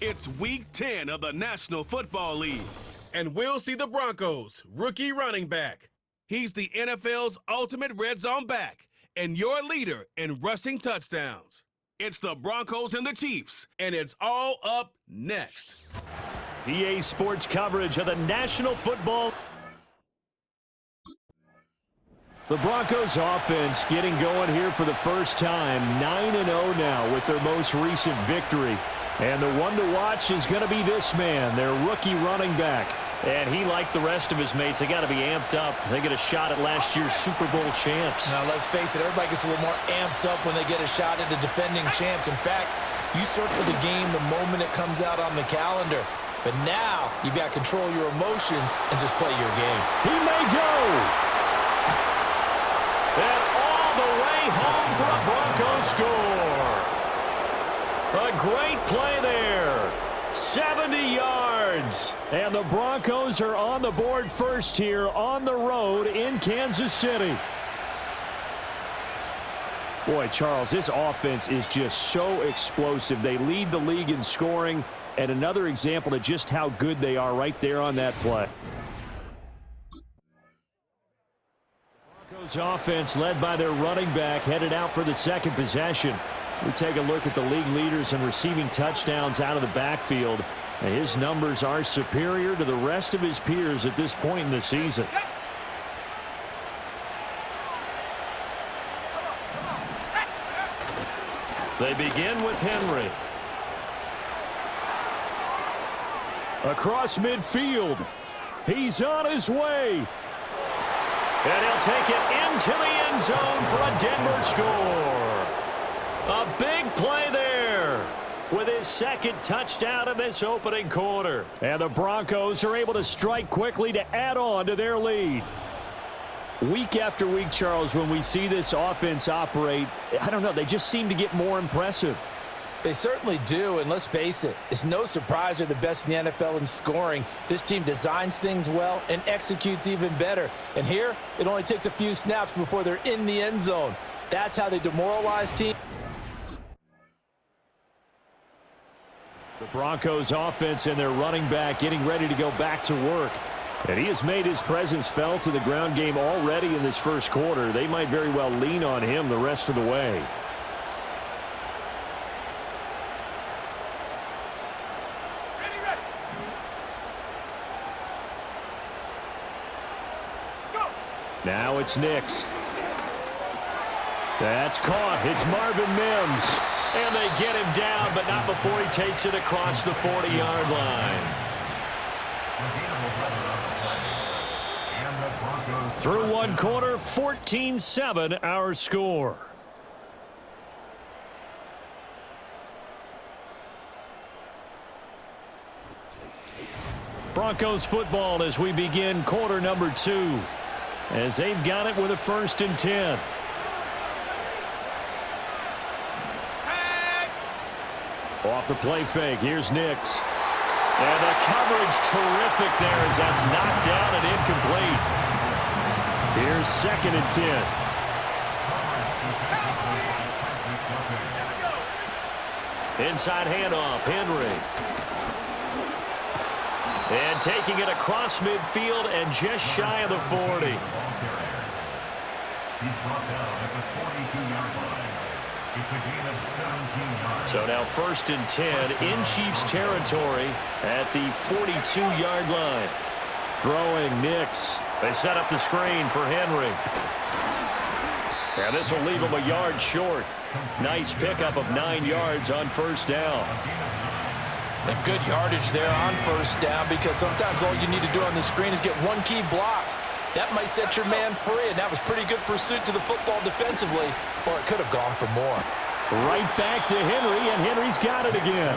It's Week 10 of the National Football League. And we'll see the Broncos' rookie running back. He's the NFL's ultimate red zone back and your leader in rushing touchdowns. It's the Broncos and the Chiefs, and it's all up next. EA Sports coverage of the National Football. The Broncos offense getting going here for the first time, 9-0 now with their most recent victory. And the one to watch is going to be this man, their rookie running back. And he, like the rest of his mates, they got to be amped up. They get a shot at last year's Super Bowl champs. Now, let's face it, everybody gets a little more amped up when they get a shot at the defending champs. In fact, you circle the game the moment it comes out on the calendar. But now, you've got to control your emotions and just play your game. He may go. And all the way home for a Broncos score. A great play there. 70 yards. And the Broncos are on the board first here on the road in Kansas City. Boy, Charles, this offense is just so explosive. They lead the league in scoring, and another example of just how good they are right there on that play. Broncos offense led by their running back headed out for the second possession. We take a look at the league leaders in receiving touchdowns out of the backfield. And his numbers are superior to the rest of his peers at this point in the season. They begin with Henry. Across midfield. He's on his way. And he'll take it into the end zone for a Denver score. A big play there with his second touchdown in this opening quarter. And the Broncos are able to strike quickly to add on to their lead. Week after week, Charles, when we see this offense operate, I don't know, they just seem to get more impressive. They certainly do, and let's face it, it's no surprise they're the best in the NFL in scoring. This team designs things well and executes even better. And here, it only takes a few snaps before they're in the end zone. That's how they demoralize teams. The Broncos offense and their running back getting ready to go back to work. And he has made his presence felt in the ground game already in this first quarter. They might very well lean on him the rest of the way. Now it's Nix. That's caught. It's Marvin Mims. And they get him down, but not before he takes it across the 40-yard line. Through one quarter, 14-7 our score. Broncos football as we begin quarter number 2. As they've got it with a 1st and 10. Off the play fake, here's Nix. And the coverage terrific there as that's knocked down and incomplete. Here's 2nd and 10. Inside handoff, Henry. And taking it across midfield and just shy of the 40. He's brought down at the 42-yard line. It's a gain of 17 yards. So now 1st and 10 in Chiefs territory at the 42-yard line. Throwing Nix. They set up the screen for Henry. And this will leave him a yard short. Nice pickup of 9 yards on 1st down. And good yardage there on 1st down because sometimes all you need to do on the screen is get one key block. That might set your man free, and that was pretty good pursuit to the football defensively, or it could have gone for more. Right back to Henry, and Henry's got it again.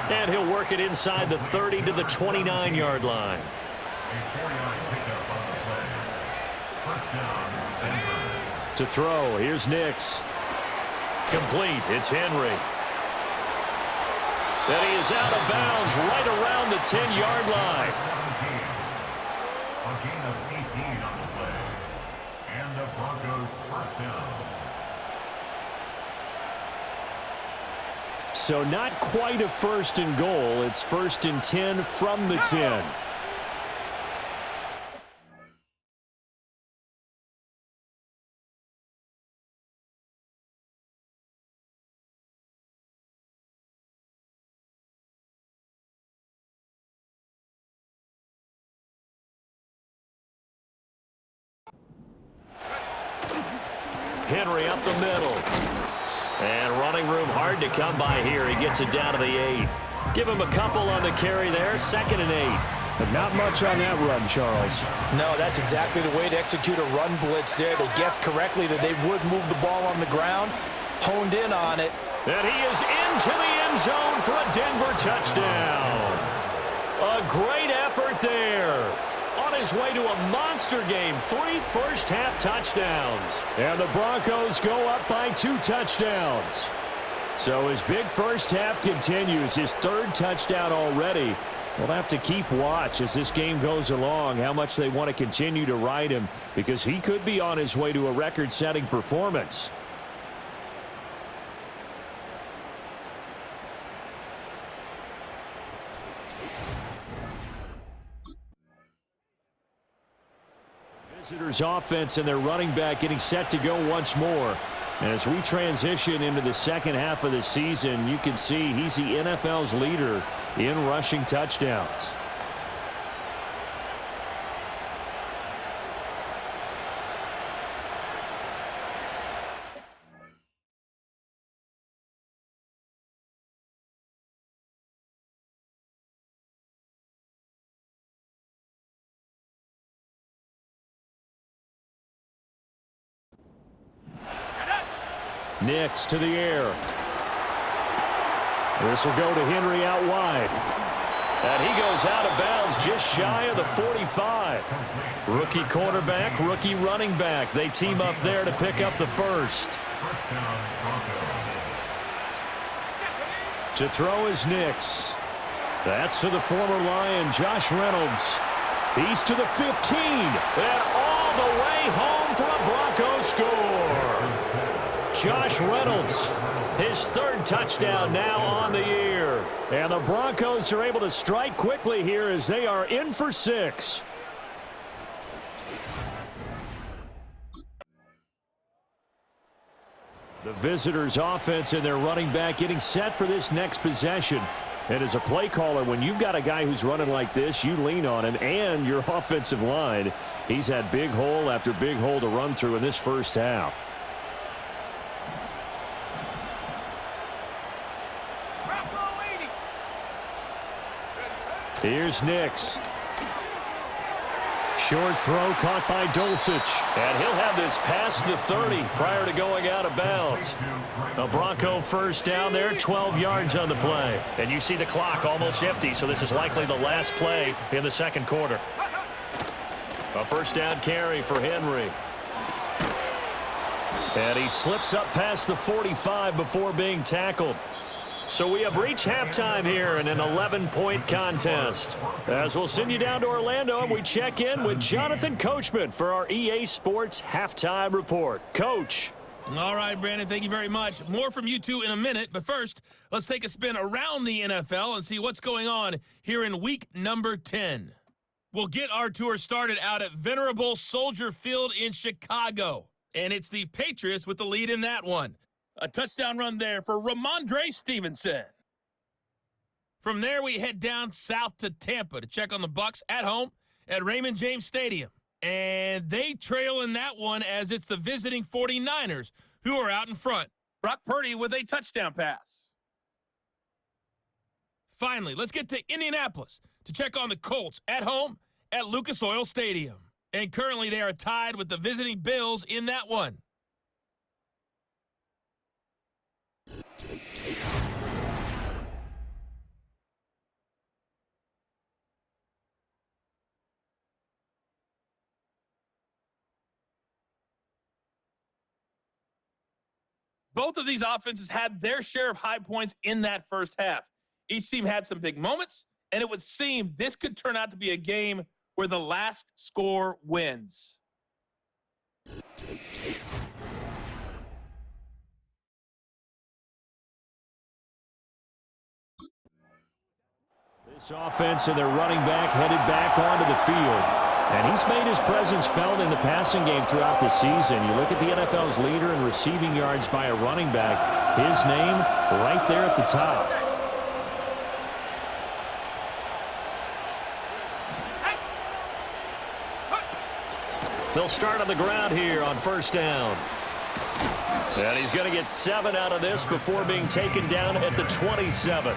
And he'll work it inside the 30 to the 29-yard line. To throw, here's Nix. Complete, it's Henry. And he is out of bounds right around the 10-yard line. A gain of 18 on the play. And the Broncos 1st down. So not quite a 1st and goal. It's 1st and 10 from the 10. Henry up the middle. And running room hard to come by here. He gets it down to the 8. Give him a couple on the carry there. 2nd and 8. But not much on that run, Charles. No, that's exactly the way to execute a run blitz there. They guessed correctly that they would move the ball on the ground, honed in on it. And he is into the end zone for a Denver touchdown. A great effort there. On his way to a monster game, 3 first-half touchdowns. And the Broncos go up by 2 touchdowns. So his big first half continues, his 3rd touchdown already. We'll have to keep watch as this game goes along, how much they want to continue to ride him, because he could be on his way to a record-setting performance. Visitors offense and their running back getting set to go once more. As we transition into the second half of the season, you can see he's the NFL's leader in rushing touchdowns. Nix to the air. This will go to Henry out wide. And he goes out of bounds just shy of the 45. Rookie quarterback, rookie running back. They team up there to pick up the first. To throw is Nix. That's to the former Lion, Josh Reynolds. He's to the 15. And all the way home for a Broncos score. Josh Reynolds, his 3rd touchdown now on the year. And the Broncos are able to strike quickly here as they are in for 6. The visitors' offense and their running back getting set for this next possession. And as a play caller, when you've got a guy who's running like this, you lean on him and your offensive line. He's had big hole after big hole to run through in this first half. Here's Nix. Short throw caught by Dulcich. And he'll have this past the 30 prior to going out of bounds. A Bronco first down there, 12 yards on the play. And you see the clock almost empty, so this is likely the last play in the second quarter. A first down carry for Henry. And he slips up past the 45 before being tackled. So we have reached halftime here in an 11-point contest. As we'll send you down to Orlando, and we check in with Jonathan Coachman for our EA Sports Halftime Report. Coach. All right, Brandon, thank you very much. More from you two in a minute, but first, let's take a spin around the NFL and see what's going on here in week number 10. We'll get our tour started out at venerable Soldier Field in Chicago, and it's the Patriots with the lead in that one. A touchdown run there for Ramondre Stevenson. From there, we head down south to Tampa to check on the Bucs at home at Raymond James Stadium. And they trail in that one as it's the visiting 49ers who are out in front. Brock Purdy with a touchdown pass. Finally, let's get to Indianapolis to check on the Colts at home at Lucas Oil Stadium. And currently they are tied with the visiting Bills in that one. Both of these offenses had their share of high points in that first half. Each team had some big moments, and it would seem this could turn out to be a game where the last score wins. This offense and their running back headed back onto the field. And he's made his presence felt in the passing game throughout the season. You look at the NFL's leader in receiving yards by a running back. His name right there at the top. They'll start on the ground here on first down. And he's going to get 7 out of this before being taken down at the 27.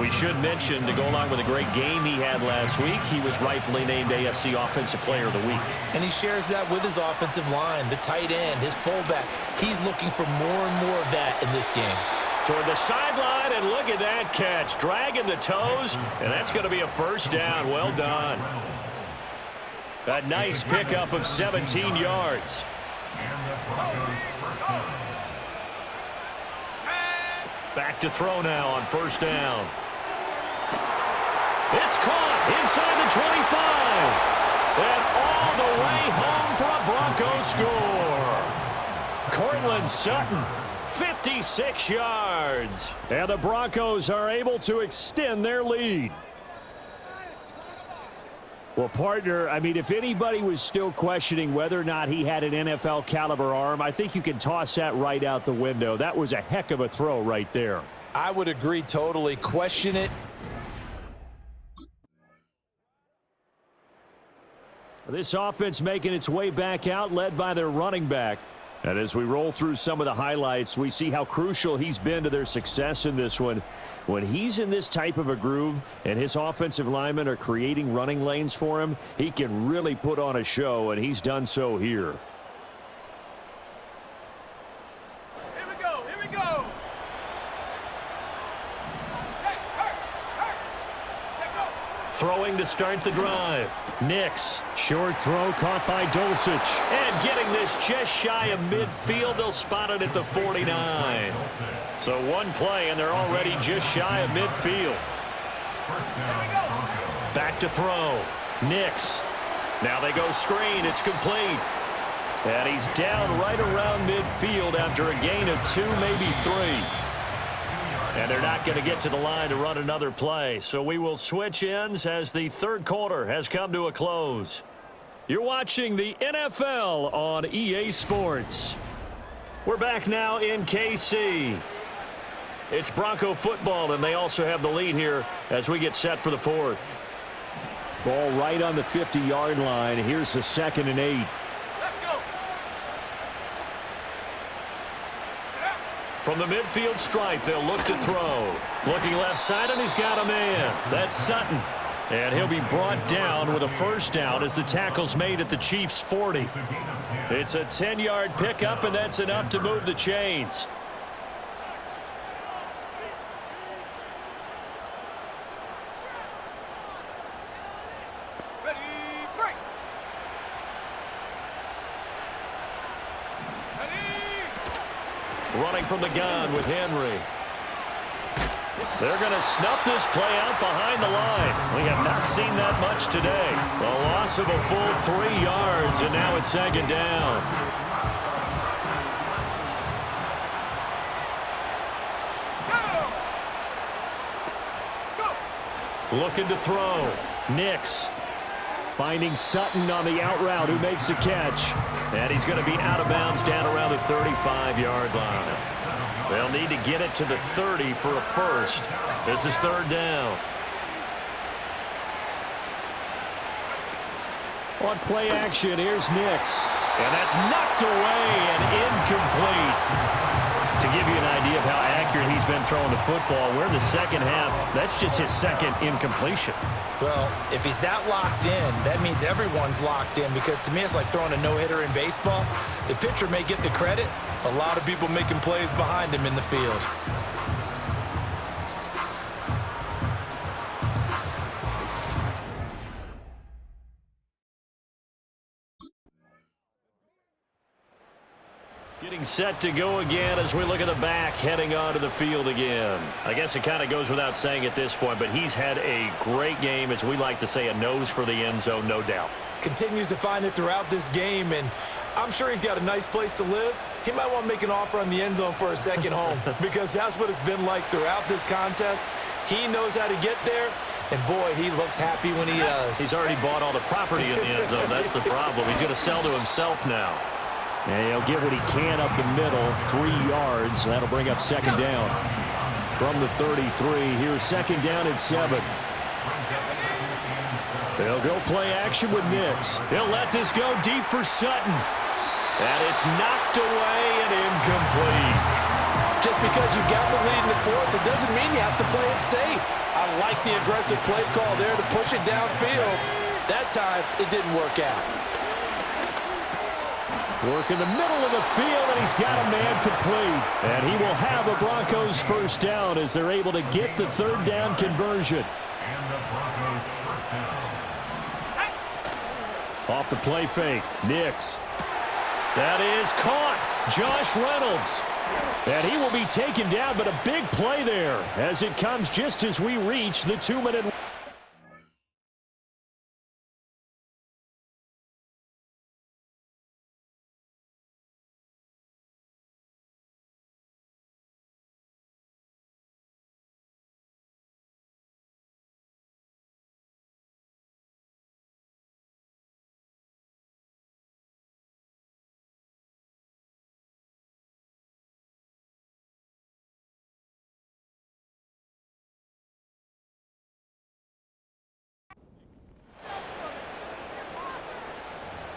We should mention, to go along with a great game he had last week, he was rightfully named AFC Offensive Player of the Week. And he shares that with his offensive line, the tight end, his fullback. He's looking for more and more of that in this game. Toward the sideline, and look at that catch. Dragging the toes, and that's going to be a first down. Well done. A nice pickup of 17 yards. Back to throw now on first down. It's caught inside the 25. And all the way home for a Broncos score. Cortland Sutton, 56 yards. And the Broncos are able to extend their lead. Well, partner, I mean, if anybody was still questioning whether or not he had an NFL caliber arm, I think you can toss that right out the window. That was a heck of a throw right there. I would agree totally. Question it. This offense making its way back out, led by their running back. And as we roll through some of the highlights, we see how crucial he's been to their success in this one. When he's in this type of a groove and his offensive linemen are creating running lanes for him, he can really put on a show, and he's done so here. Here we go. Here we go. Throwing to start the drive. Nix. Short throw caught by Dulcich. And getting this just shy of midfield. They'll spot it at the 49. So one play, and they're already just shy of midfield. Back to throw. Nix. Now they go screen. It's complete. And he's down right around midfield after a gain of 2, maybe 3. And they're not going to get to the line to run another play. So we will switch ends as the third quarter has come to a close. You're watching the NFL on EA Sports. We're back now in KC. It's Bronco football, and they also have the lead here as we get set for the fourth. Ball right on the 50-yard line. Here's the 2nd and 8. From the midfield stripe, they'll look to throw. Looking left side, and he's got a man. That's Sutton. And he'll be brought down with a first down as the tackle's made at the Chiefs' 40. It's a 10-yard pickup, and that's enough to move the chains. Running from the gun with Henry. They're going to snuff this play out behind the line. We have not seen that much today. A loss of a full 3 yards, and now it's 2nd down. Looking to throw. Nix. Finding Sutton on the out route, who makes the catch. And he's going to be out of bounds down around the 35-yard line. They'll need to get it to the 30 for a first. This is 3rd down. On play action, here's Nix. And that's knocked away and incomplete. To give you an idea of how accurate he's been throwing the football, we're in the second half. That's just his 2nd incompletion. Well, if he's that locked in, that means everyone's locked in, because to me it's like throwing a no-hitter in baseball. The pitcher may get the credit. A lot of people making plays behind him in the field. Getting set to go again as we look at the back heading onto the field again. I guess it kind of goes without saying at this point, but he's had a great game, as we like to say, a nose for the end zone, no doubt. Continues to find it throughout this game, and I'm sure he's got a nice place to live. He might want to make an offer on the end zone for a second home, because that's what it's been like throughout this contest. He knows how to get there, and boy, he looks happy when he does. He's already bought all the property in the end zone. That's the problem. He's going to sell to himself now. And he'll get what he can up the middle, 3 yards. That'll bring up second down. From the 33, here's second down and 7. They'll go play action with Nix. He'll let this go deep for Sutton. And it's knocked away and incomplete. Just because you got the lead in the fourth, it doesn't mean you have to play it safe. I like the aggressive play call there to push it downfield. That time, it didn't work out. Work in the middle of the field, and he's got a man complete. And he will have a Broncos first down as they're able to get the third down conversion. And the Broncos first down. Off the play fake, Nix. That is caught. Josh Reynolds. And he will be taken down, but a big play there as it comes just as we reach the 2-minute.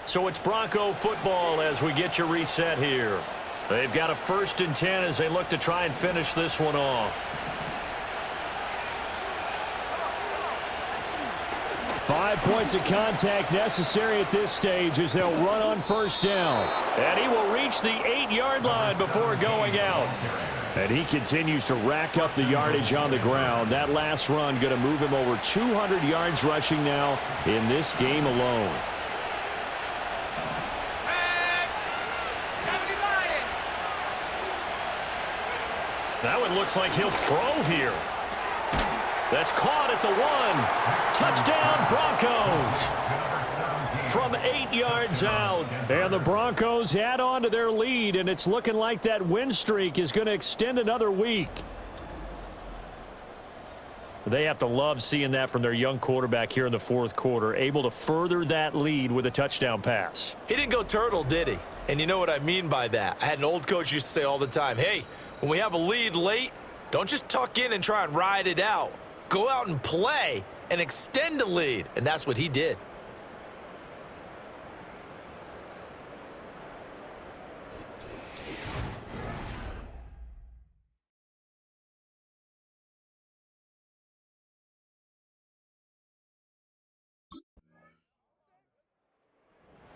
So it's Bronco football as we get you reset here. They've got a 1st and 10 as they look to try and finish this one off. 5 points of contact necessary at this stage as they'll run on first down. And he will reach the 8-yard line before going out. And he continues to rack up the yardage on the ground. That last run going to move him over 200 yards rushing now in this game alone. That one looks like he'll throw here. That's caught at the 1. Touchdown, Broncos. From 8 yards out. And the Broncos add on to their lead, and it's looking like that win streak is going to extend another week. They have to love seeing that from their young quarterback here in the 4th quarter, able to further that lead with a touchdown pass. He didn't go turtle, did he? And you know what I mean by that. I had an old coach used to say all the time, hey, when we have a lead late, don't just tuck in and try and ride it out. Go out and play and extend the lead. And that's what he did.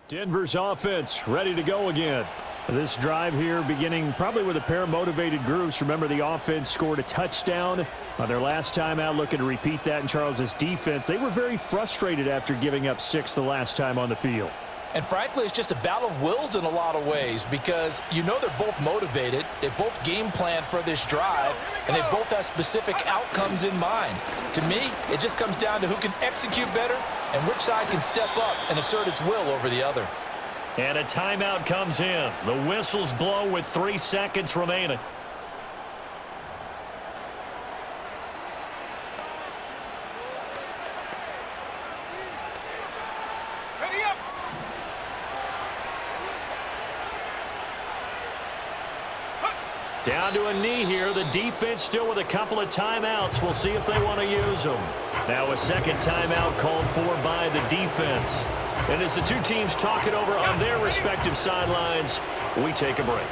Denver's offense ready to go again. This drive here beginning probably with a pair of motivated groups. Remember, the offense scored a touchdown on their last time out, looking to repeat that in Charles's defense. They were very frustrated after giving up 6 the last time on the field. And frankly, it's just a battle of wills in a lot of ways because you know they're both motivated, they both game planned for this drive, and they both have specific outcomes in mind. To me, it just comes down to who can execute better and which side can step up and assert its will over the other. And a timeout comes in. The whistles blow with 3 seconds remaining. Down to a knee here. The defense still with a couple of timeouts. We'll see if they want to use them. Now a second timeout called for by the defense. And as the two teams talk it over on their respective sidelines, we take a break.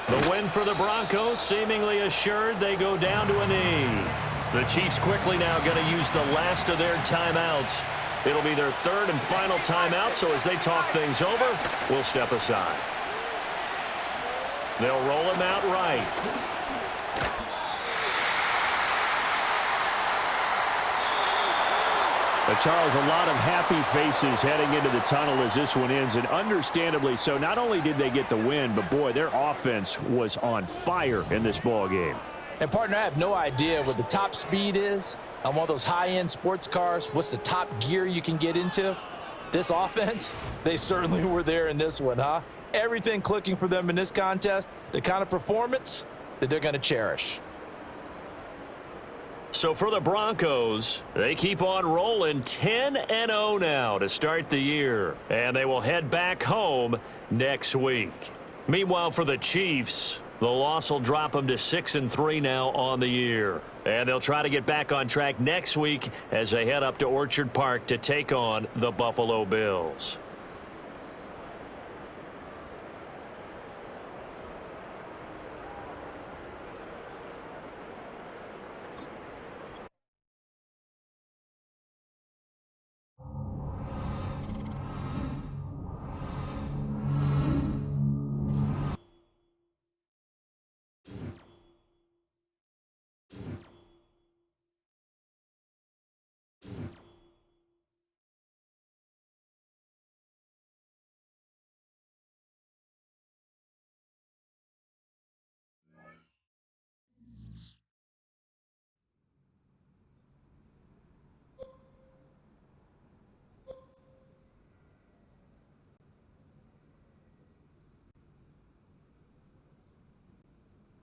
The win for the Broncos seemingly assured. They go down to a knee. The Chiefs quickly now going to use the last of their timeouts. It'll be their 3rd and final timeout, so as they talk things over, we'll step aside. They'll roll him out right. But Charles, a lot of happy faces heading into the tunnel as this one ends, and understandably so. Not only did they get the win, but boy, their offense was on fire in this ball game. And partner, I have no idea what the top speed is on one of those high-end sports cars. What's the top gear you can get into? This offense, they certainly were there in this one, huh? Everything clicking for them in this contest, the kind of performance that they're going to cherish. So for the Broncos, they keep on rolling 10-0 now to start the year. And they will head back home next week. Meanwhile, for the Chiefs, the loss will drop them to 6-3 now on the year. And they'll try to get back on track next week as they head up to Orchard Park to take on the Buffalo Bills.